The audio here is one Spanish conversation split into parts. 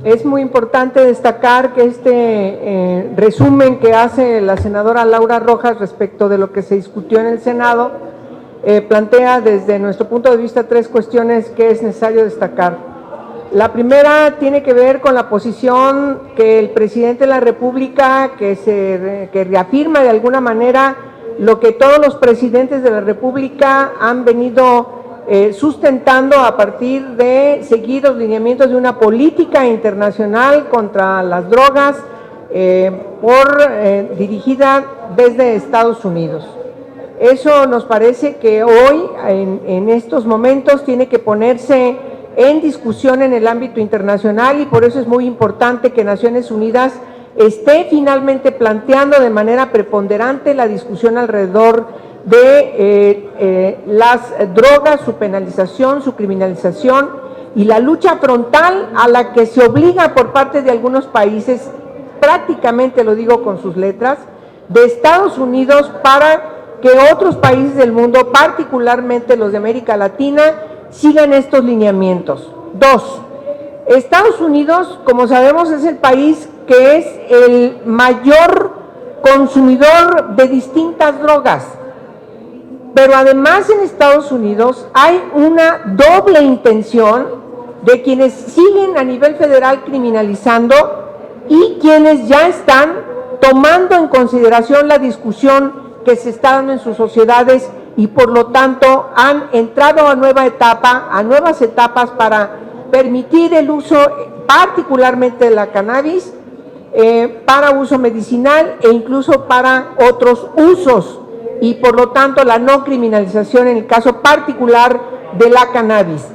Es muy importante destacar que este resumen que hace la senadora Laura Rojas respecto de lo que se discutió en el Senado plantea desde nuestro punto de vista 3 cuestiones que es necesario destacar. La primera tiene que ver con la posición que el presidente de la República, que reafirma de alguna manera lo que todos los presidentes de la República han venido sustentando a partir de seguir los lineamientos de una política internacional contra las drogas dirigida desde Estados Unidos. Eso nos parece que hoy, en estos momentos, tiene que ponerse en discusión en el ámbito internacional y por eso es muy importante que Naciones Unidas esté finalmente planteando de manera preponderante la discusión alrededor de las drogas, su penalización, su criminalización y la lucha frontal a la que se obliga por parte de algunos países, prácticamente lo digo con sus letras, de Estados Unidos para que otros países del mundo, particularmente los de América Latina, sigan estos lineamientos. 2. Estados Unidos, como sabemos, es el país que es el mayor consumidor de distintas drogas. Pero además en Estados Unidos hay una doble intención de quienes siguen a nivel federal criminalizando y quienes ya están tomando en consideración la discusión que se está dando en sus sociedades y por lo tanto han entrado a nuevas etapas para permitir el uso particularmente de la cannabis para uso medicinal e incluso para otros usos, y por lo tanto la no criminalización en el caso particular de la cannabis.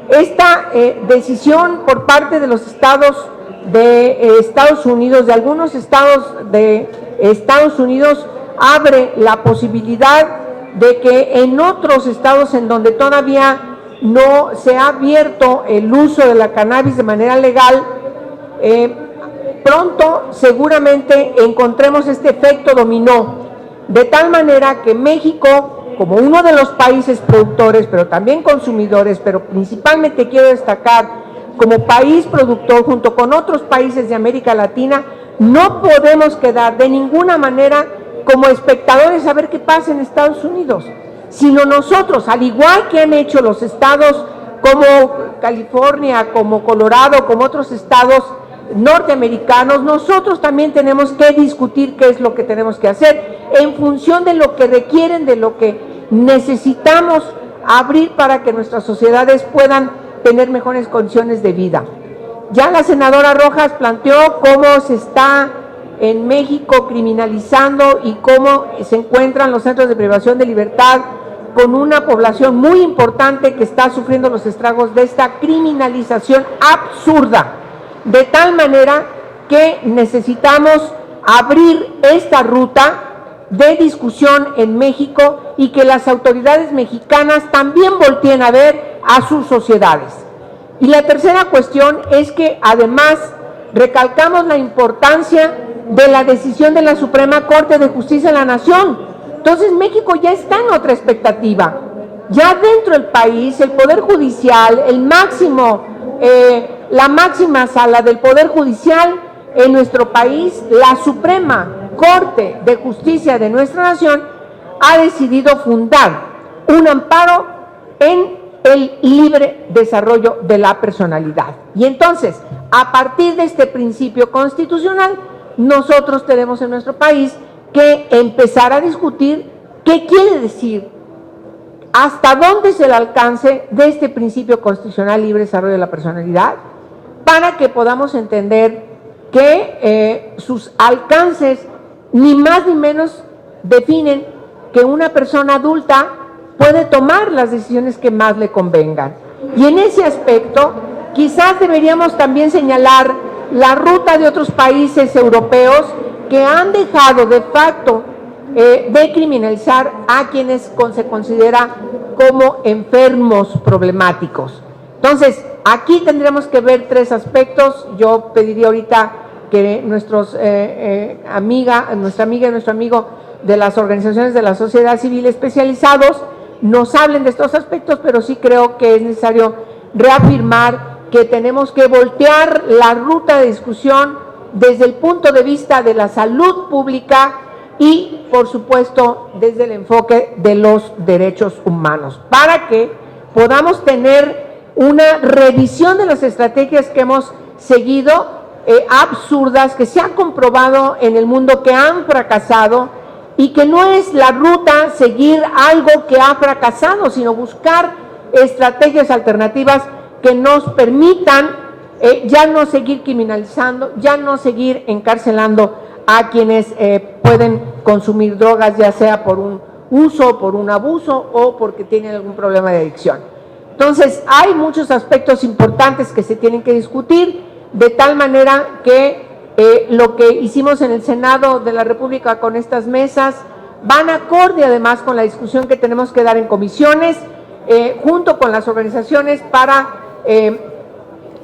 Esta decisión por parte de los estados de Estados Unidos, de algunos estados de Estados Unidos, abre la posibilidad de que en otros estados en donde todavía no se ha abierto el uso de la cannabis de manera legal, pronto seguramente encontremos este efecto dominó, de tal manera que México, como uno de los países productores, pero también consumidores, pero principalmente quiero destacar como país productor junto con otros países de América Latina, no podemos quedar de ninguna manera como espectadores a ver qué pasa en Estados Unidos, sino nosotros, al igual que han hecho los estados como California, como Colorado, como otros estados norteamericanos, nosotros también tenemos que discutir qué es lo que tenemos que hacer en función de lo que requieren, de lo que necesitamos abrir para que nuestras sociedades puedan tener mejores condiciones de vida. Ya la senadora Rojas planteó cómo se está en México criminalizando y cómo se encuentran los centros de privación de libertad con una población muy importante que está sufriendo los estragos de esta criminalización absurda, de tal manera que necesitamos abrir esta ruta de discusión en México y que las autoridades mexicanas también volteen a ver a sus sociedades. Y la tercera cuestión es que además recalcamos la importancia de la decisión de la Suprema Corte de Justicia de la Nación. Entonces México ya está en otra expectativa. Ya dentro del país, el Poder Judicial, la máxima sala del Poder Judicial en nuestro país, la Suprema Corte de Justicia de nuestra nación, ha decidido fundar un amparo en el libre desarrollo de la personalidad. Y entonces, a partir de este principio constitucional, nosotros tenemos en nuestro país que empezar a discutir qué quiere decir, hasta dónde es el alcance de este principio constitucional libre desarrollo de la personalidad, para que podamos entender que sus alcances ni más ni menos definen que una persona adulta puede tomar las decisiones que más le convengan. Y en ese aspecto, quizás deberíamos también señalar la ruta de otros países europeos que han dejado de facto de criminalizar a quienes se considera como enfermos problemáticos. Entonces, aquí tendremos que ver 3 aspectos. Yo pediría ahorita que nuestra amiga y nuestro amigo de las organizaciones de la sociedad civil especializados nos hablen de estos aspectos, pero sí creo que es necesario reafirmar que tenemos que voltear la ruta de discusión desde el punto de vista de la salud pública y, por supuesto, desde el enfoque de los derechos humanos, para que podamos tener una revisión de las estrategias que hemos seguido, absurdas, que se ha comprobado en el mundo que han fracasado, y que no es la ruta seguir algo que ha fracasado, sino buscar estrategias alternativas que nos permitan ya no seguir criminalizando, ya no seguir encarcelando a quienes pueden consumir drogas, ya sea por un uso, por un abuso o porque tienen algún problema de adicción. Entonces, hay muchos aspectos importantes que se tienen que discutir, de tal manera que lo que hicimos en el Senado de la República con estas mesas van acorde además con la discusión que tenemos que dar en comisiones, junto con las organizaciones para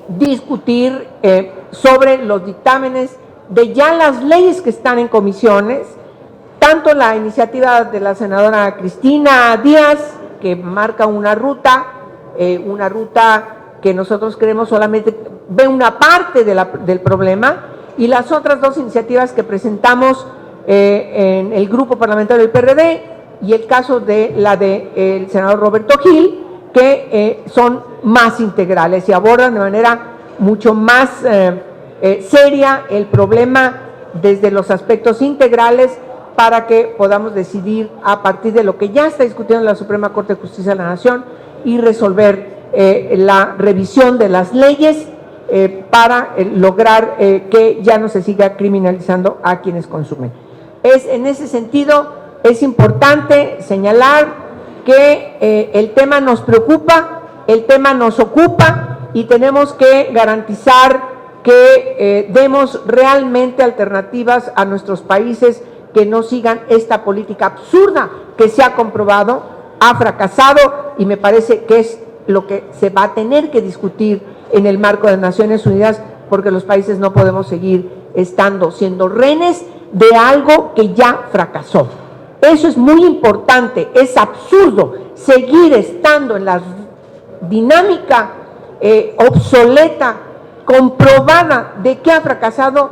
discutir sobre los dictámenes de ya las leyes que están en comisiones, tanto la iniciativa de la senadora Cristina Díaz, que marca una ruta que nosotros creemos solamente ve una parte del problema, y las otras dos iniciativas que presentamos en el grupo parlamentario del PRD, y el caso de la del senador Roberto Gil, que son más integrales y abordan de manera mucho más seria el problema desde los aspectos integrales, para que podamos decidir a partir de lo que ya está discutiendo la Suprema Corte de Justicia de la Nación y resolver la revisión de las leyes para lograr que ya no se siga criminalizando a quienes consumen. En ese sentido, es importante señalar que el tema nos preocupa, el tema nos ocupa, y tenemos que garantizar que demos realmente alternativas a nuestros países que no sigan esta política absurda que se ha comprobado, ha fracasado, y me parece que es lo que se va a tener que discutir en el marco de Naciones Unidas, porque los países no podemos seguir siendo rehenes de algo que ya fracasó. Eso es muy importante. Es absurdo seguir estando en la dinámica obsoleta, comprobada, de que ha fracasado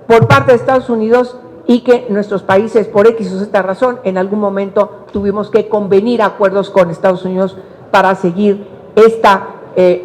por parte de Estados Unidos, y que nuestros países, por X o Z razón, en algún momento tuvimos que convenir acuerdos con Estados Unidos para seguir esta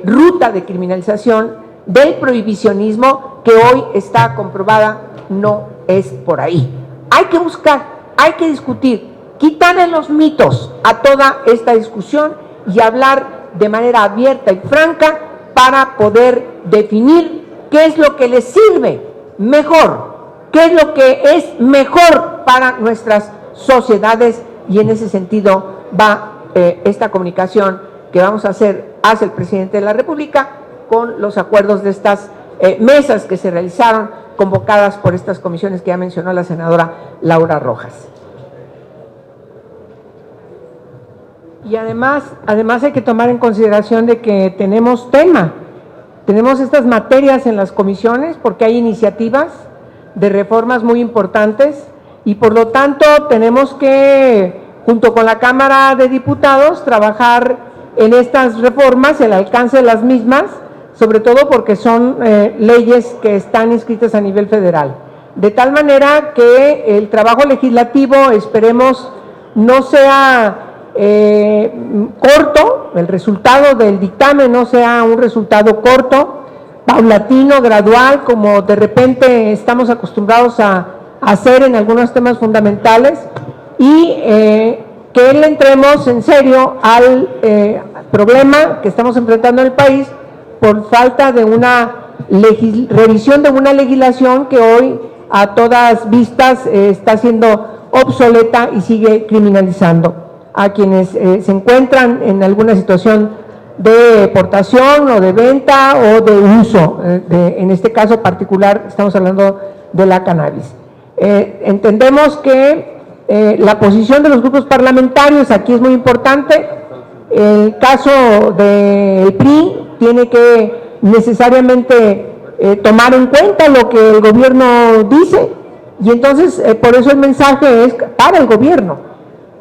ruta de criminalización del prohibicionismo, que hoy está comprobada no es por ahí. Hay que buscar, hay que discutir, quitarle los mitos a toda esta discusión y hablar de manera abierta y franca para poder definir qué es lo que les sirve mejor, qué es lo que es mejor para nuestras sociedades, y en ese sentido va esta comunicación que vamos a hacer hacia el presidente de la República con los acuerdos de estas mesas que se realizaron, convocadas por estas comisiones que ya mencionó la senadora Laura Rojas. Y además hay que tomar en consideración de que tenemos estas materias en las comisiones, porque hay iniciativas de reformas muy importantes, y por lo tanto tenemos que, junto con la Cámara de Diputados, trabajar en estas reformas, el alcance de las mismas, sobre todo porque son leyes que están inscritas a nivel federal. De tal manera que el trabajo legislativo, esperemos, no sea corto, el resultado del dictamen no sea un resultado corto, paulatino, gradual, como de repente estamos acostumbrados a hacer en algunos temas fundamentales, y que le entremos en serio al problema que estamos enfrentando en el país por falta de una revisión de una legislación que hoy a todas vistas está siendo obsoleta y sigue criminalizando a quienes se encuentran en alguna situación de portación o de venta o de uso. En este caso particular estamos hablando de la cannabis. Entendemos que la posición de los grupos parlamentarios aquí es muy importante. El caso del PRI tiene que necesariamente tomar en cuenta lo que el gobierno dice, y entonces por eso el mensaje es para el gobierno,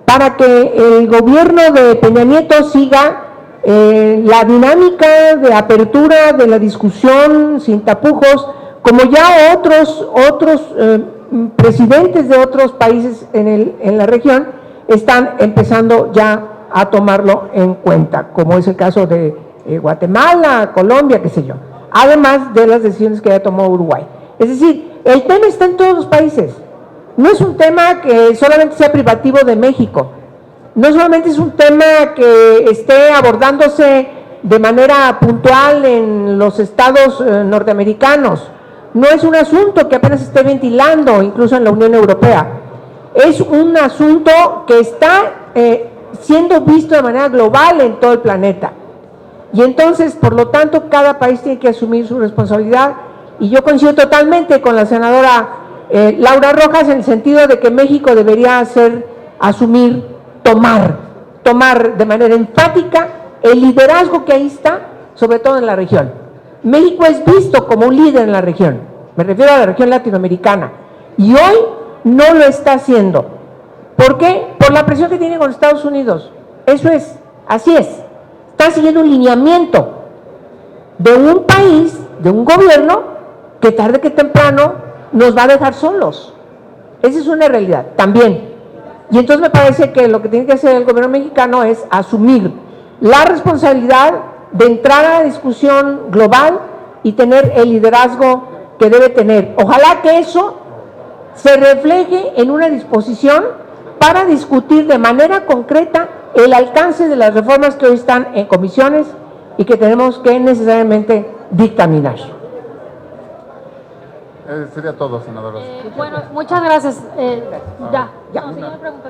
para que el gobierno de Peña Nieto siga la dinámica de apertura de la discusión sin tapujos, como ya otros presidentes de otros países en la región están empezando ya a tomarlo en cuenta, como es el caso de Guatemala, Colombia, qué sé yo, además de las decisiones que ya tomó Uruguay. Es decir, el tema está en todos los países, no es un tema que solamente sea privativo de México, no solamente es un tema que esté abordándose de manera puntual en los estados norteamericanos, no es un asunto que apenas esté ventilando incluso en la Unión Europea, es un asunto que está siendo visto de manera global en todo el planeta. Y entonces, por lo tanto, cada país tiene que asumir su responsabilidad, y yo coincido totalmente con la senadora Laura Rojas en el sentido de que México debería asumir, tomar de manera enfática el liderazgo que ahí está, sobre todo en la región. México es visto como un líder en la región, me refiero a la región latinoamericana, y hoy no lo está haciendo. ¿Por qué? Por la presión que tiene con Estados Unidos. Eso es, así es. Está siguiendo un lineamiento de un país, de un gobierno, que tarde que temprano nos va a dejar solos. Esa es una realidad también. Y entonces me parece que lo que tiene que hacer el gobierno mexicano es asumir la responsabilidad de entrar a la discusión global y tener el liderazgo que debe tener. Ojalá que eso se refleje en una disposición para discutir de manera concreta el alcance de las reformas que hoy están en comisiones y que tenemos que necesariamente dictaminar. Sería todo, senadora. Bueno, muchas gracias. Ya. Ya. No, si no me preguntas ya.